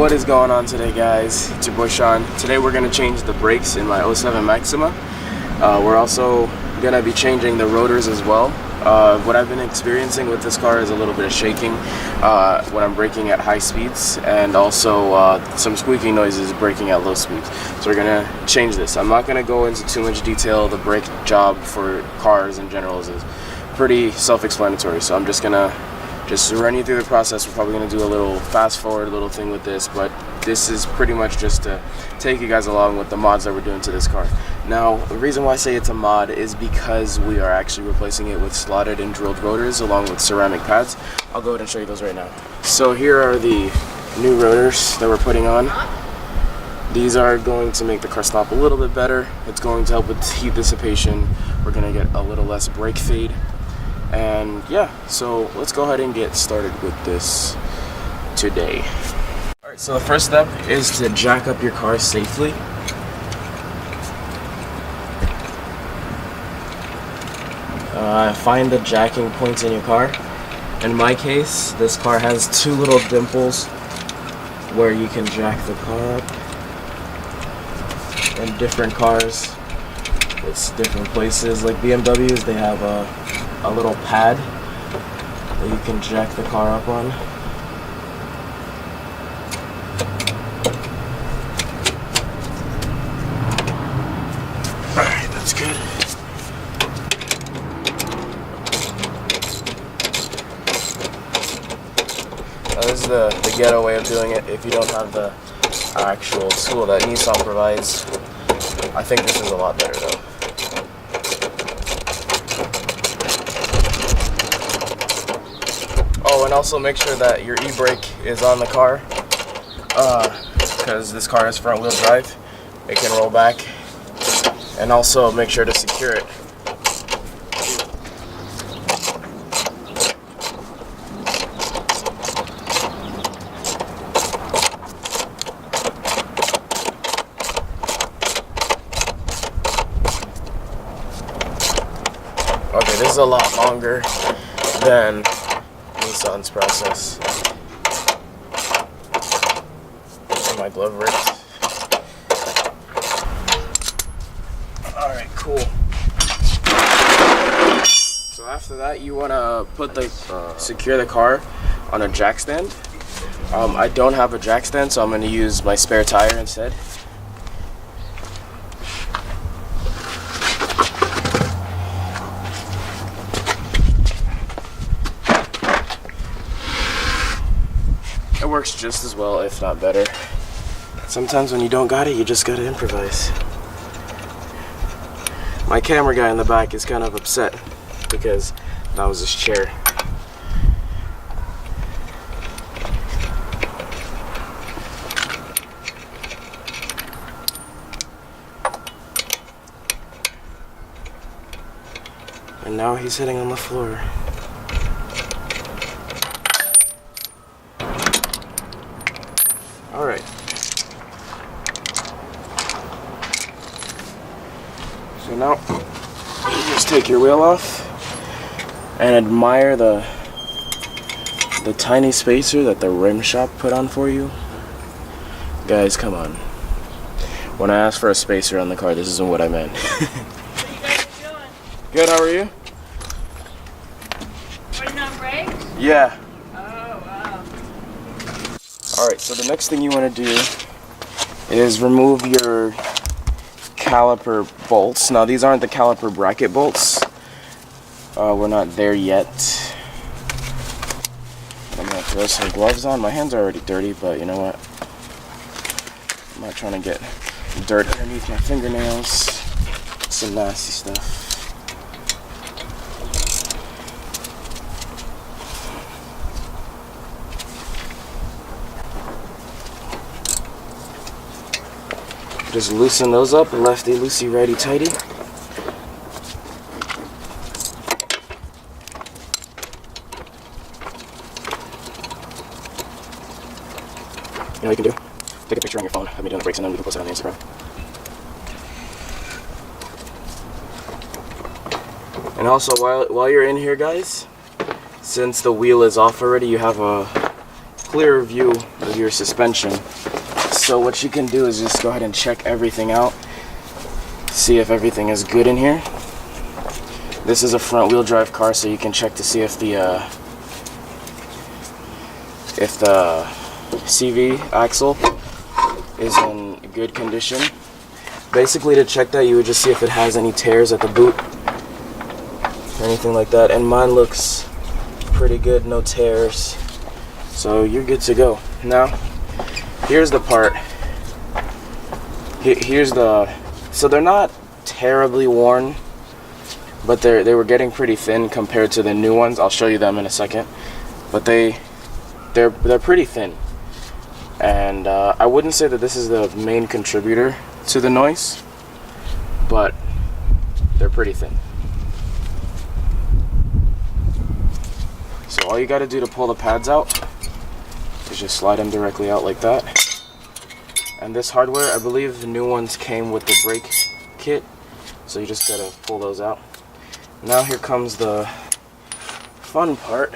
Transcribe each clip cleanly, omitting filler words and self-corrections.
What is going on today, guys? It's your boy Sean. Today we're going to change the brakes in my 07 Maxima. We're also going to be changing the rotors as well. What I've been experiencing with this car is a little bit of shaking when I'm braking at high speeds, and also some squeaking noises braking at low speeds. So we're going to change this. I'm not going to go into too much detail. The brake job for cars in general is pretty self-explanatory, so I'm just going to run you through the process. We're probably going to do a little fast forward little thing with this, but this is pretty much just to take you guys along with the mods that we're doing to this car. Now, the reason why I say it's a mod is because we are actually replacing it with slotted and drilled rotors along with ceramic pads. I'll go ahead and show you those right now. So here are the new rotors that we're putting on. These are going to make the car stop a little bit better. It's going to help with heat dissipation. We're going to get a little less brake fade. And yeah, so let's go ahead and get started with this today. Alright, so the first step is to jack up your car safely. Find the jacking points in your car. In my case, this car has two little dimples where you can jack the car up. In different cars, it's different places. Like BMWs, they have a little pad that you can jack the car up on. Alright, that's good. Now this is the ghetto way of doing it if you don't have the actual tool that Nissan provides. I think this is a lot better though. Oh, and also make sure that your e-brake is on the car, because this car has front wheel drive. It can roll back. And also make sure to secure it. Okay, this is a lot longer than Nissan's process. My glove ripped. Alright, cool. So after that, you want to put secure the car on a jack stand. I don't have a jack stand, so I'm going to use my spare tire instead. It works just as well, if not better. Sometimes when you don't got it, you just gotta improvise. My camera guy in the back is kind of upset because that was his chair. And now he's sitting on the floor. Alright. So now, you just take your wheel off and admire the tiny spacer that the rim shop put on for you. Guys, come on. When I asked for a spacer on the car, this isn't what I meant. What you guys doing? Good, how are you? Putting on brakes? Yeah. Oh, Alright, so the next thing you want to do is remove your caliper bolts. Now these aren't the caliper bracket bolts. We're not there yet. I'm going to throw some gloves on. My hands are already dirty, but you know what? I'm not trying to get dirt underneath my fingernails. Some nasty stuff. Just loosen those up, lefty loosey, righty tighty. You know what you can do? Take a picture on your phone of me doing the brakes, and then we can post it on the Instagram. And also, while you're in here, guys, since the wheel is off already, you have a clearer view of your suspension. So what you can do is just go ahead and check everything out. See if everything is good in here. This is a front wheel drive car, so you can check to see if the CV axle is in good condition. Basically, to check that, you would just see if it has any tears at the boot or anything like that. And mine looks pretty good, no tears. So you're good to go. Now, here's the part. So they're not terribly worn, but they were getting pretty thin compared to the new ones. I'll show you them in a second. But they're pretty thin. And I wouldn't say that this is the main contributor to the noise, but they're pretty thin. So all you got to do to pull the pads out is just slide them directly out like that. And this hardware, I believe the new ones came with the brake kit, so you just got to pull those out. Now here comes the fun part.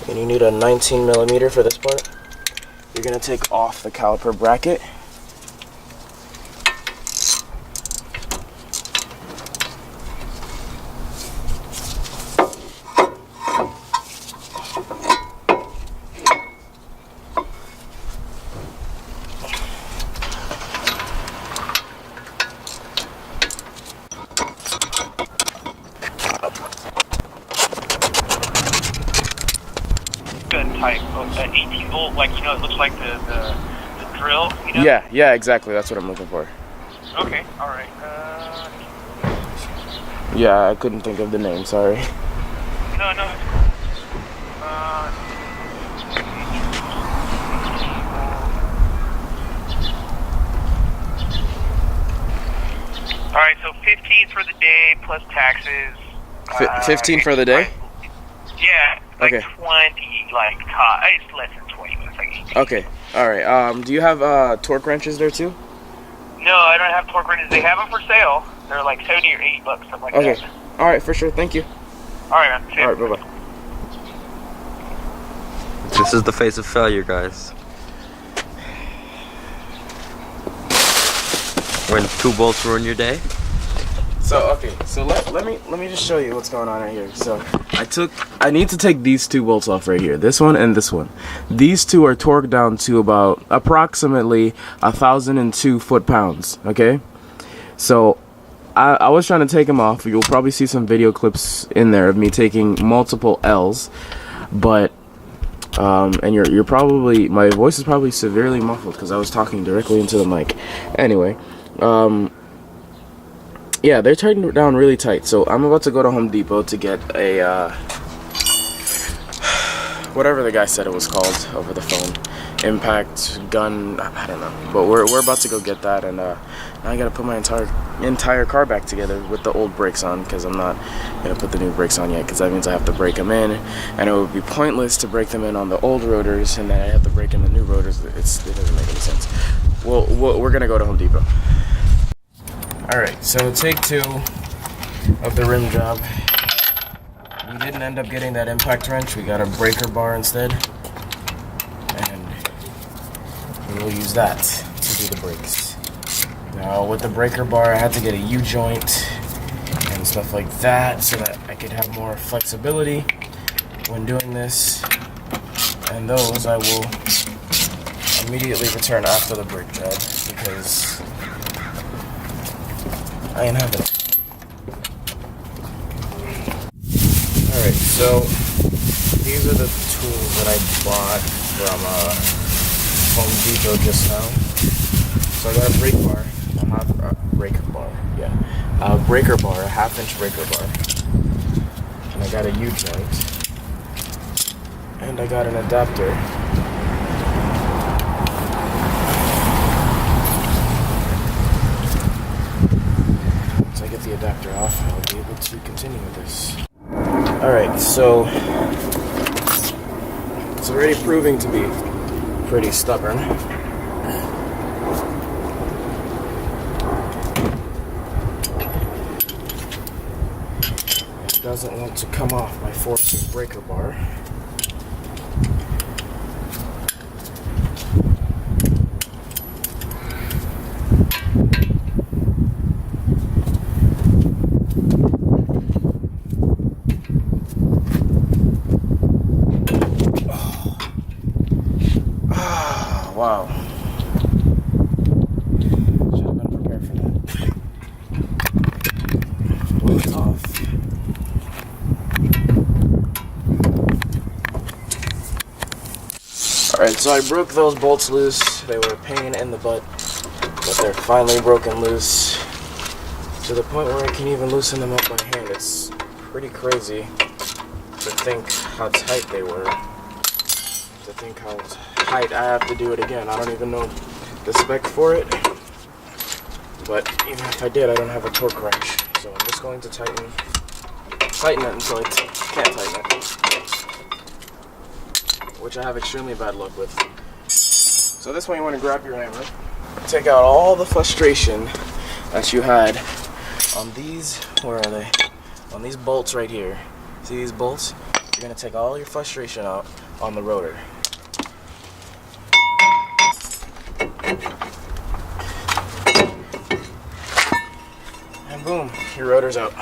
And you need a 19mm for this part. You're going to take off the caliper bracket. Type of an 18 volt, like, you know, it looks like the drill, you know? Yeah, exactly. That's what I'm looking for. Okay, alright. Yeah, I couldn't think of the name, sorry. No, it's cool. Alright, so 15 for the day plus taxes. 15 for the day? Yeah, like Okay. 20, like, it's less than 20, it's like 18. Okay, alright. Do you have torque wrenches there too? No, I don't have torque wrenches. They have them for sale. They're like 70 or 80 bucks, something like Okay. that. Alright, for sure. Thank you. Alright, man. See ya. Alright, bye-bye. This is the face of failure, guys. When 2 bolts ruin your day. So let me just show you what's going on right here. So I need to take these 2 bolts off right here. This one and this one. These 2 are torqued down to about approximately 1,002 foot-pounds. Okay. So I was trying to take them off. You'll probably see some video clips in there of me taking multiple L's, but and you're probably, my voice is probably severely muffled because I was talking directly into the mic. Anyway, yeah, they're tightened down really tight. So I'm about to go to Home Depot to get a whatever the guy said it was called over the phone, impact gun, I don't know. But we're about to go get that, and now I gotta put my entire car back together with the old brakes on, because I'm not gonna put the new brakes on yet, because that means I have to brake them in, and it would be pointless to brake them in on the old rotors and then I have to brake in the new rotors. It doesn't make any sense. Well, we're gonna go to Home Depot. Alright, so take 2 of the rim job. We didn't end up getting that impact wrench. We got a breaker bar instead. And we'll use that to do the brakes. Now with the breaker bar, I had to get a U-joint and stuff like that so that I could have more flexibility when doing this. And those I will immediately return after the brake job, because I ain't having it. Alright, so these are the tools that I bought from Home Depot just now. So I got a breaker bar, a half-inch breaker bar. And I got a U-joint. And I got an adapter. Once I get the adapter off, I'll be able to continue with this. Alright, so it's already proving to be pretty stubborn. doesn't want to come off by force of breaker bar. Wow. Should have been prepared for that. Well, it's off. Alright, so I broke those bolts loose. They were a pain in the butt, but they're finally broken loose to the point where I can even loosen them up by hand. It's pretty crazy to think how tight they were. To think how tight I have to do it again. I don't even know the spec for it, but even if I did, I don't have a torque wrench, so I'm just going to tighten it until I can't tighten it, which I have extremely bad luck with. So this one, you want to grab your hammer, take out all the frustration that you had on these, where are they? On these bolts right here. See these bolts? You're going to take all your frustration out on the rotor. And boom, your rotor's out.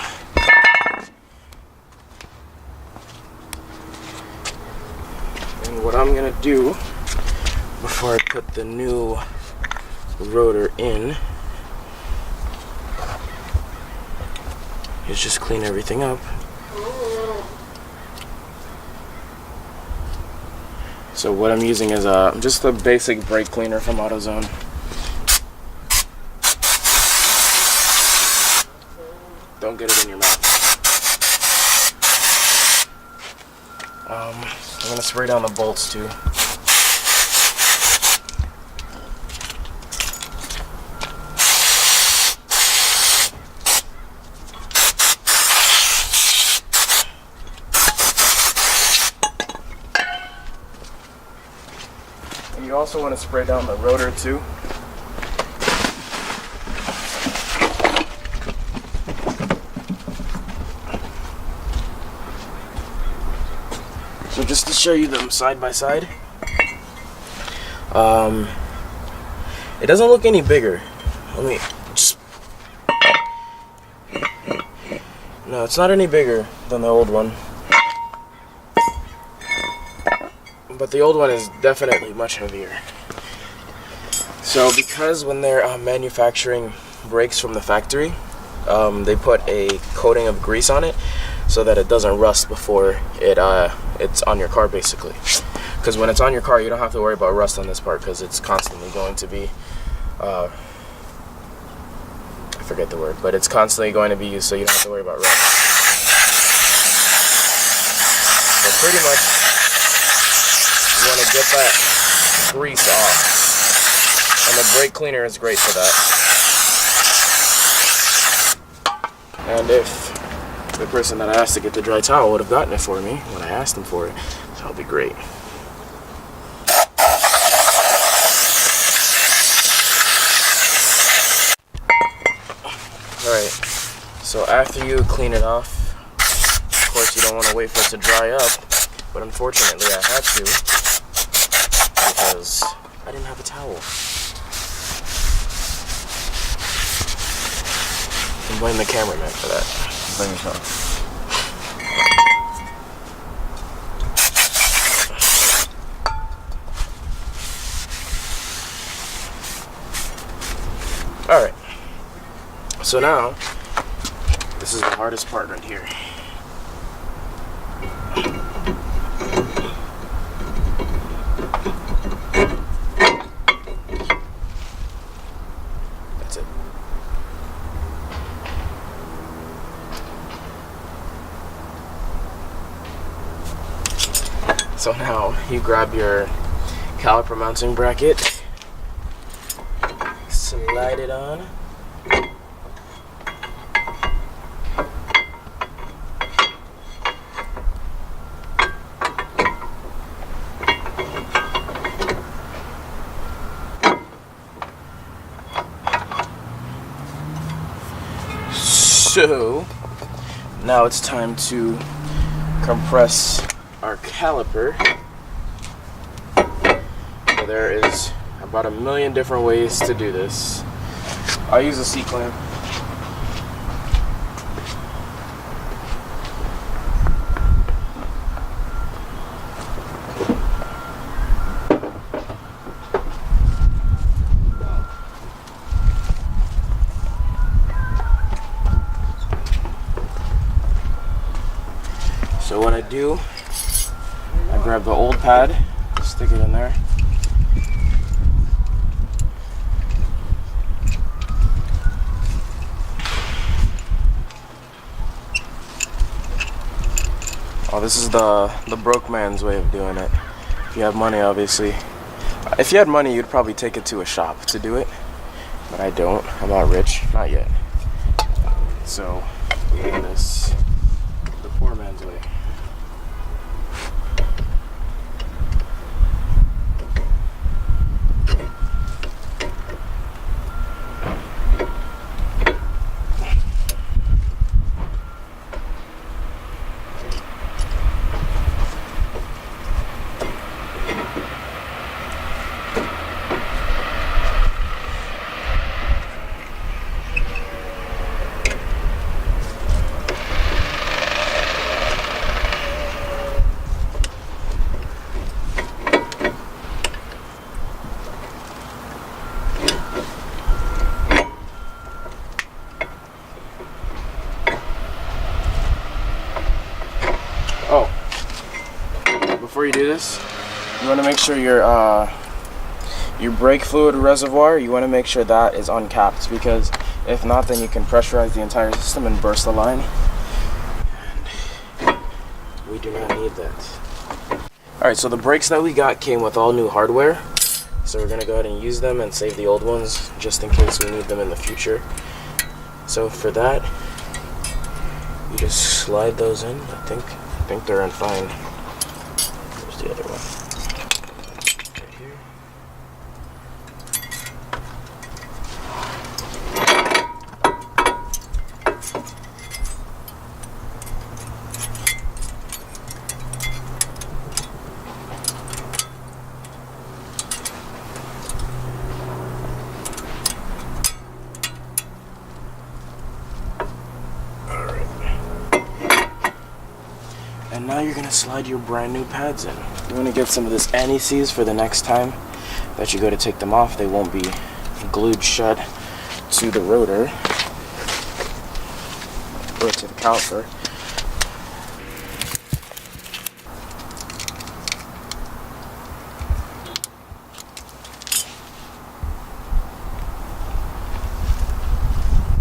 And what I'm gonna do before I put the new rotor in is just clean everything up. So what I'm using is just a basic brake cleaner from AutoZone. Don't get it in your mouth. I'm gonna spray down the bolts too. And you also want to spray down the rotor too. So just to show you them side by side, it doesn't look any bigger. Let me just, no, it's not any bigger than the old one, but the old one is definitely much heavier. So because when they're manufacturing brakes from the factory, they put a coating of grease on it so that it doesn't rust before it's on your car, basically. Because when it's on your car, you don't have to worry about rust on this part, because it's constantly going to be I forget the word, but it's constantly going to be used, so you don't have to worry about rust. So pretty much you want to get that grease off, and the brake cleaner is great for that. And if the person that I asked to get the dry towel would have gotten it for me when I asked them for it, that would be great. Alright, so after you clean it off, of course you don't want to wait for it to dry up, but unfortunately I had to because I didn't have a towel. You can blame the cameraman for that. Blame yourself. Alright, so now this is the hardest part right here. That's it. So now you grab your caliper mounting bracket, slide it on. So Now it's time to compress our caliper. So there is about a million different ways to do this. I'll use a C-clamp. So what I do, I grab the old pad, stick it in there. Oh, this is the broke man's way of doing it. If you have money, obviously. If you had money, you'd probably take it to a shop to do it. But I don't. I'm not rich. Not yet. So, we do this the poor man's way. Oh, before you do this, you want to make sure your brake fluid reservoir, you want to make sure that is uncapped, because if not, then you can pressurize the entire system and burst the line. And we do not need that. Alright, so the brakes that we got came with all new hardware, so we're going to go ahead and use them and save the old ones just in case we need them in the future. So for that, you just slide those in. I think they're in fine. There's the other one. Right here. And now you're going to slide your brand new pads in. You want to get some of this anti-seize for the next time that you go to take them off. They won't be glued shut to the rotor or to the caliper.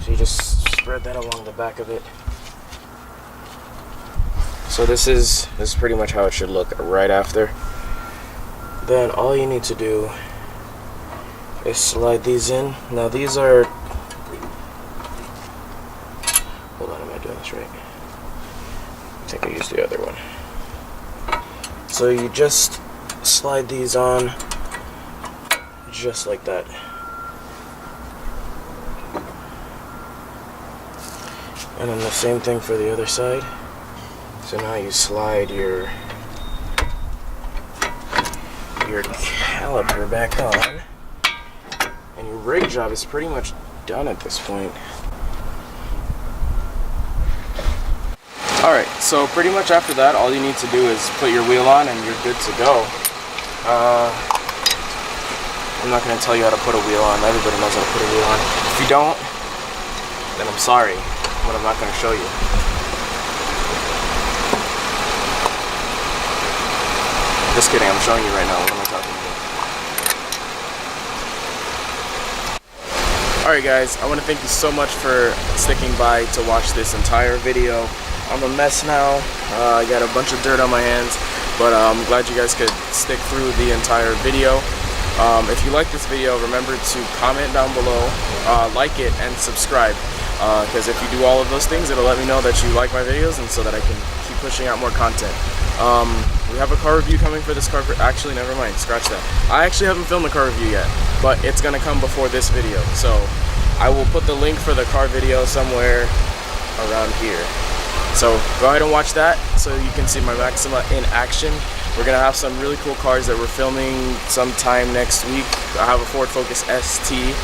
So you just spread that along the back of it. So this is pretty much how it should look right after. Then all you need to do is slide these in. Now these are, hold on, am I doing this right? I think I used the other one. So you just slide these on just like that. And then the same thing for the other side. So now you slide your caliper back on, and your rig job is pretty much done at this point. Alright, so pretty much after that, all you need to do is put your wheel on and you're good to go. I'm not going to tell you how to put a wheel on. Everybody knows how to put a wheel on. If you don't, then I'm sorry, but I'm not going to show you. Just kidding, I'm showing you right now. What am I talking about? Alright guys, I want to thank you so much for sticking by to watch this entire video. I'm a mess now. I got a bunch of dirt on my hands, but I'm glad you guys could stick through the entire video. If you like this video, remember to comment down below, like it, and subscribe. Because if you do all of those things, it'll let me know that you like my videos, and so that I can keep pushing out more content. We have a car review coming for this car. Actually, never mind, scratch that. I actually haven't filmed a car review yet, but it's gonna come before this video. So I will put the link for the car video somewhere around here. So go ahead and watch that so you can see my Maxima in action. We're gonna have some really cool cars that we're filming sometime next week. I have a Ford Focus ST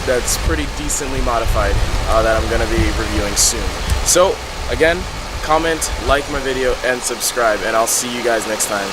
that's pretty decently modified that I'm gonna be reviewing soon. So again, comment, like my video, and subscribe, and I'll see you guys next time.